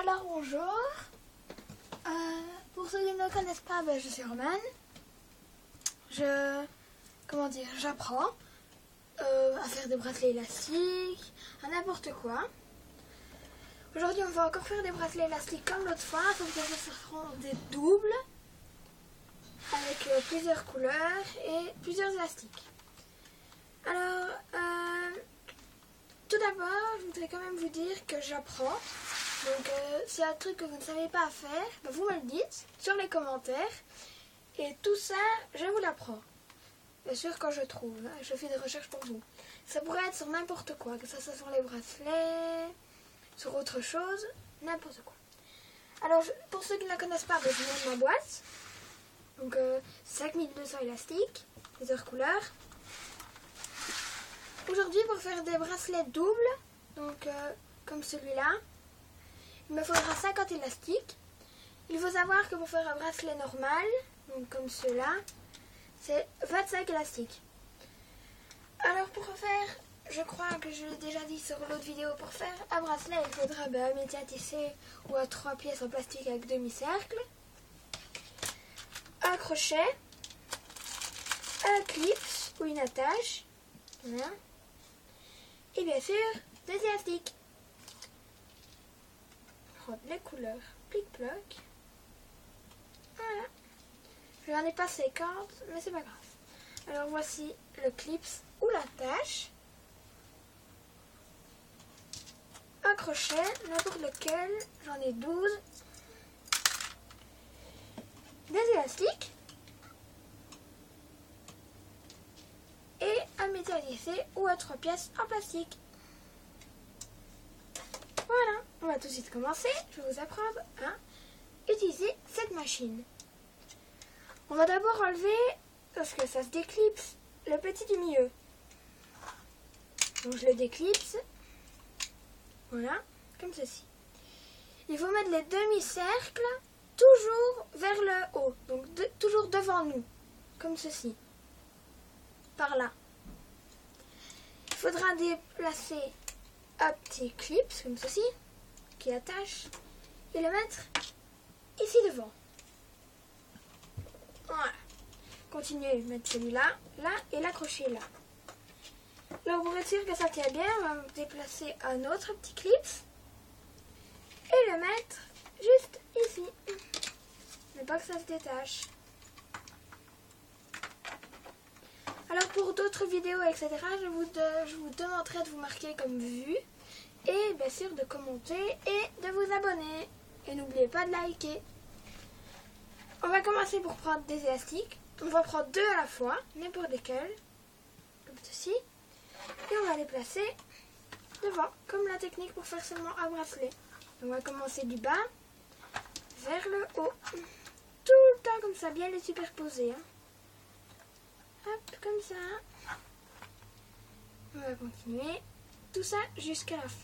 Alors bonjour, pour ceux qui ne me connaissent pas, je suis Romane. J'apprends à faire des bracelets élastiques, à n'importe quoi. Aujourd'hui on va encore faire des bracelets élastiques comme l'autre fois, sauf que ce seront des doubles avec plusieurs couleurs et plusieurs élastiques. Alors, tout d'abord, je voudrais quand même vous dire que j'apprends. Donc, s'il y a un truc que vous ne savez pas faire, vous me le dites sur les commentaires. Et tout ça, je vous l'apprends. Bien sûr, quand je trouve. Je fais des recherches pour vous. Ça pourrait être sur n'importe quoi, que ça soit sur les bracelets, sur autre chose, n'importe quoi. Alors, pour ceux qui ne la connaissent pas, je vous montre ma boîte. Donc, 5200 élastiques, plusieurs couleurs. Aujourd'hui, pour faire des bracelets doubles, donc comme celui-là, il me faudra 50 élastiques. Il faut savoir que pour faire un bracelet normal, donc comme ceux-là, c'est 25 élastiques. Alors pour faire, je crois que je l'ai déjà dit sur l'autre vidéo, pour faire un bracelet, il faudra un métier à tisser ou à 3 pièces en plastique avec demi-cercle, un crochet, un clip ou une attache, voilà. Et bien sûr, des élastiques. Prendre les couleurs, plic-ploc. Voilà. Je n'en ai pas 50, mais c'est pas grave. Alors voici le clip ou l'attache. Un crochet, n'importe lequel, j'en ai 12. Des élastiques. Et un métier à tisser ou à 3 pièces en plastique. Voilà, on va tout de suite commencer. Je vais vous apprendre à utiliser cette machine. On va d'abord enlever, parce que ça se déclipse, le petit du milieu. Donc je le déclipse. Voilà, comme ceci. Il faut mettre les demi-cercles toujours vers le haut, donc toujours devant nous, comme ceci. Par là. Il faudra déplacer un petit clip, comme ceci, qui attache, et le mettre ici devant. Voilà. Continuez, mettre celui-là, là, et l'accrocher là. Là, pour être sûr que ça tient bien, on va déplacer un autre petit clip, et le mettre juste ici. Mais pas que ça se détache. Alors pour d'autres vidéos, etc., je vous demanderai de vous marquer comme vue et bien sûr de commenter et de vous abonner. Et n'oubliez pas de liker. On va commencer pour prendre des élastiques. On va prendre 2 à la fois, n'importe lesquels, comme ceci. Et on va les placer devant, comme la technique pour faire seulement un bracelet. On va commencer du bas vers le haut. Tout le temps comme ça, bien les superposer. Hop, comme ça. On va continuer tout ça jusqu'à la fin.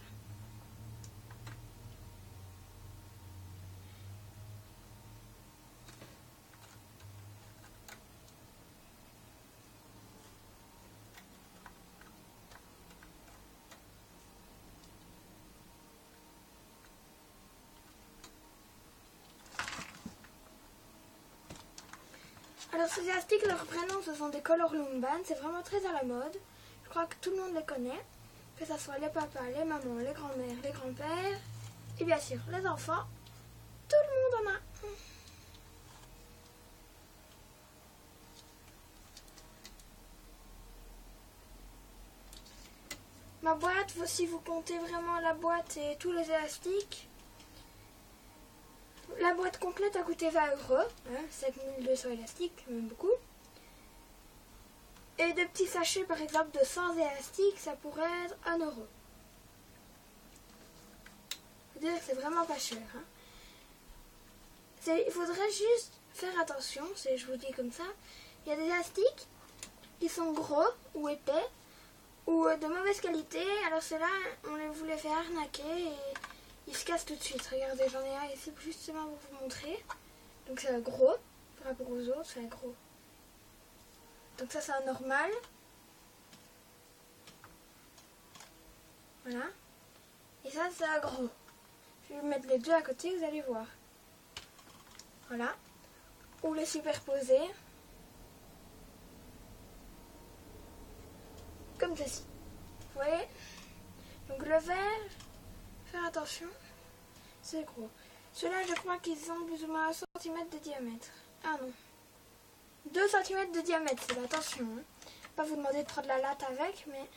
Alors ces élastiques, leur prénom, ce sont des Color Long Band. C'est vraiment très à la mode. Je crois que tout le monde les connaît. Que ce soit les papas, les mamans, les grands-mères, les grands-pères. Et bien sûr, les enfants. Tout le monde en a. Ma boîte, si vous comptez vraiment la boîte et tous les élastiques, la boîte complète a coûté 20 €, 7200 élastiques, même beaucoup. Et de petits sachets, par exemple, de 100 élastiques, ça pourrait être 1 €. C'est vraiment pas cher. Il faudrait juste faire attention, je vous dis comme ça. Il y a des élastiques qui sont gros ou épais ou de mauvaise qualité. Alors ceux-là, vous les fait arnaquer et ils se cassent tout de suite. Regardez, j'en ai un ici justement pour vous montrer. Donc c'est un gros, par rapport aux autres, c'est un gros. Donc ça c'est un normal. Voilà. Et ça c'est un gros. Je vais mettre les deux à côté, vous allez voir. Voilà. Ou les superposer. Comme ceci. Vous voyez? Donc le vert, faire attention, c'est gros. Ceux-là, je crois qu'ils ont plus ou moins 1 cm de diamètre. Ah non. 2 cm de diamètre, c'est attention. Hein. Pas vous demander de prendre la latte avec, mais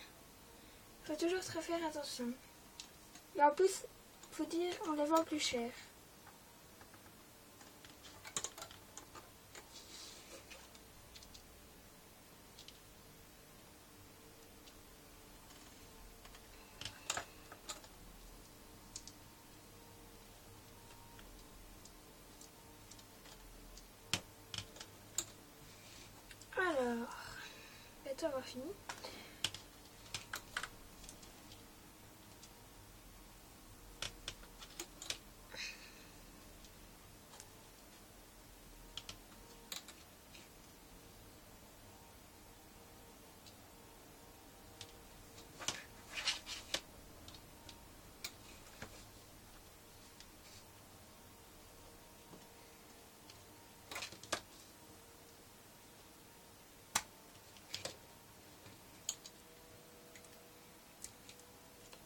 il faut toujours très faire attention. Et en plus, il faut dire, on les vend plus cher. Alors, bientôt avoir fini.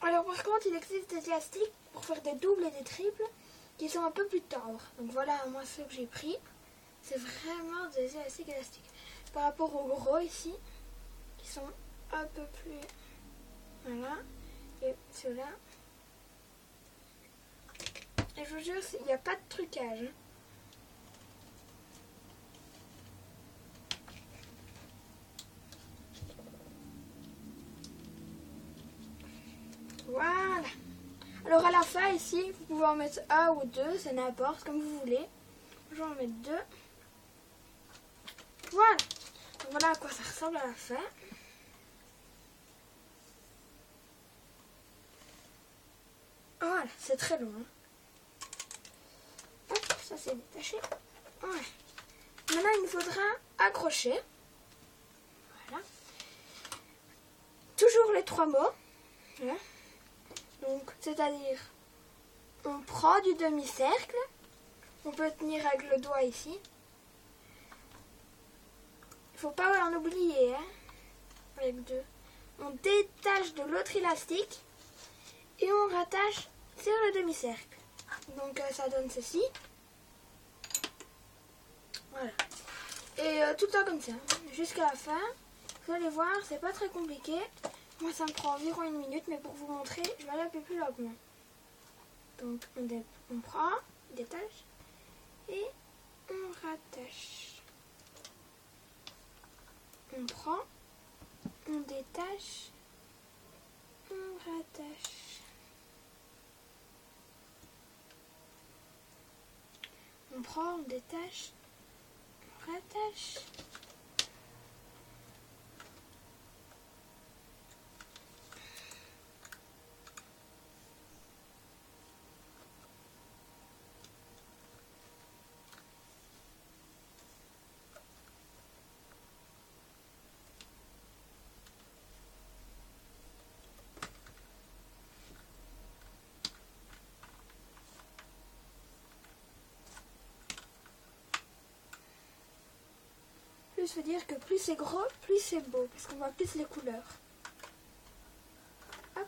Alors par contre, il existe des élastiques pour faire des doubles et des triples qui sont un peu plus tendres. Donc voilà, moi ceux que j'ai pris, c'est vraiment des élastiques. Par rapport aux gros ici, qui sont un peu plus... Voilà. Et ceux-là. Et je vous jure, il n'y a pas de trucage. Voilà. Alors à la fin ici, vous pouvez en mettre 1 ou 2, c'est n'importe, comme vous voulez. Je vais en mettre 2. Voilà. Donc voilà à quoi ça ressemble à la fin. Voilà, c'est très long. Hein. Hop, ça c'est détaché. Voilà. Maintenant il nous faudra accrocher. Voilà. Toujours les 3 mots. Voilà. Donc, c'est-à-dire, on prend du demi-cercle, on peut tenir avec le doigt ici. Il ne faut pas en oublier, hein, avec 2. On détache de l'autre élastique et on rattache sur le demi-cercle. Donc, ça donne ceci. Voilà. Et tout le temps comme ça, jusqu'à la fin. Vous allez voir, c'est pas très compliqué. Moi, ça me prend environ 1 minute, mais pour vous montrer, je vais aller un peu plus lentement. Donc, on prend, on détache et on rattache. On prend, on détache, on rattache. On prend, on détache, on rattache. Plus veut dire que plus c'est gros, plus c'est beau, parce qu'on voit plus les couleurs. Hop.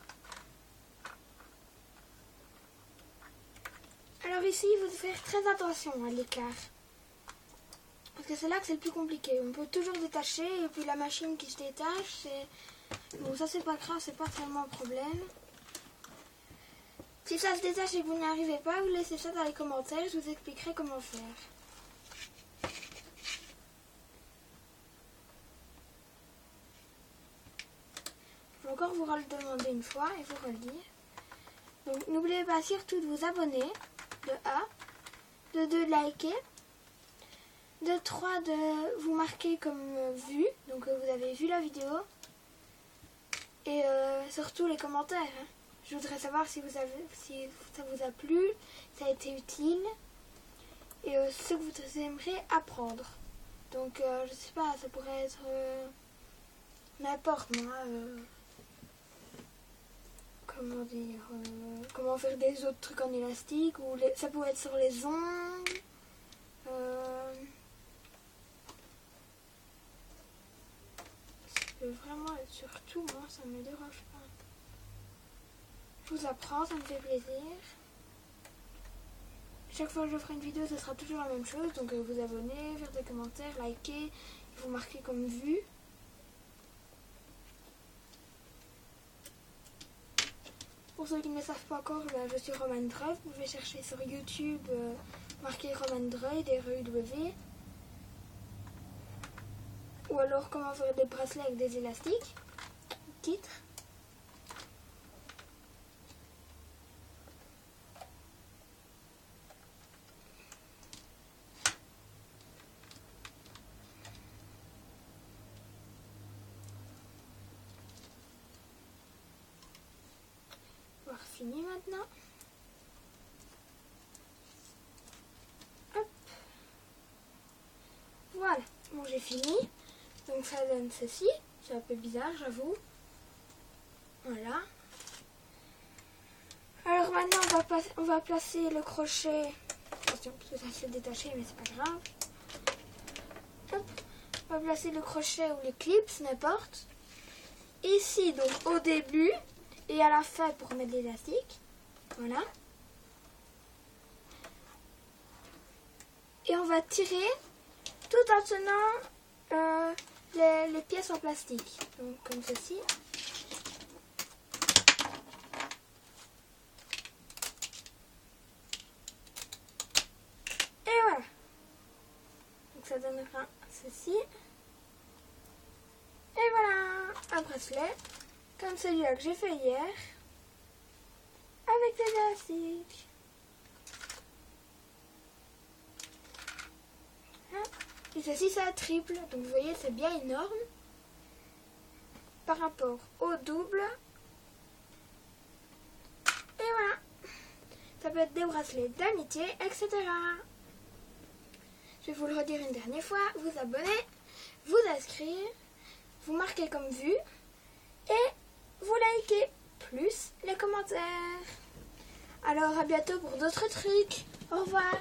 Alors ici, il faut faire très attention à l'écart. Parce que c'est là que c'est le plus compliqué. On peut toujours détacher, et puis la machine qui se détache, c'est... Bon, ça c'est pas grave, c'est pas tellement un problème. Si ça se détache et que vous n'y arrivez pas, vous laissez ça dans les commentaires, je vous expliquerai comment faire. Je vais encore vous le demander une fois et vous relire. Donc n'oubliez pas surtout de vous abonner, de 1, de 2 liker, de 3 de vous marquer comme vu, donc vous avez vu la vidéo, et surtout les commentaires. Hein. Je voudrais savoir si ça vous a plu, si ça a été utile, et ce que vous aimeriez apprendre. Donc je sais pas, ça pourrait être n'importe moi. comment dire, comment faire des autres trucs en élastique, ou ça pourrait être sur les ongles. Ça peut vraiment être sur tout, moi ça me dérange pas. Je vous apprends, ça me fait plaisir. Chaque fois que je ferai une vidéo, ce sera toujours la même chose. Donc vous abonner, faire des commentaires, liker, vous marquer comme vu. Pour ceux qui ne le savent pas encore, je suis Romane Dreuil. Vous pouvez chercher sur YouTube, marquer Romane Dreuil, DREW. Ou alors comment faire des bracelets avec des élastiques. Titre. Fini maintenant. Hop. Voilà, bon j'ai fini. Donc ça donne ceci. C'est un peu bizarre, j'avoue. Voilà. Alors maintenant on va placer le crochet. Attention, parce que ça s'est détaché, mais c'est pas grave. Hop. On va placer le crochet ou les clips, n'importe. Ici, donc au début. Et à la fin pour mettre l'élastique. Voilà. Et on va tirer tout en tenant les pièces en plastique. Donc comme ceci. Et voilà. Donc ça donnera ceci. Et voilà, un bracelet. Comme celui-là que j'ai fait hier, avec des élastiques. Et ceci, c'est un triple, donc vous voyez, c'est bien énorme par rapport au double. Et voilà, ça peut être des bracelets d'amitié, etc. Je vais vous le redire une dernière fois, vous abonner, vous inscrire, vous marquer comme vu et vous likez, plus les commentaires. Alors à bientôt pour d'autres trucs. Au revoir.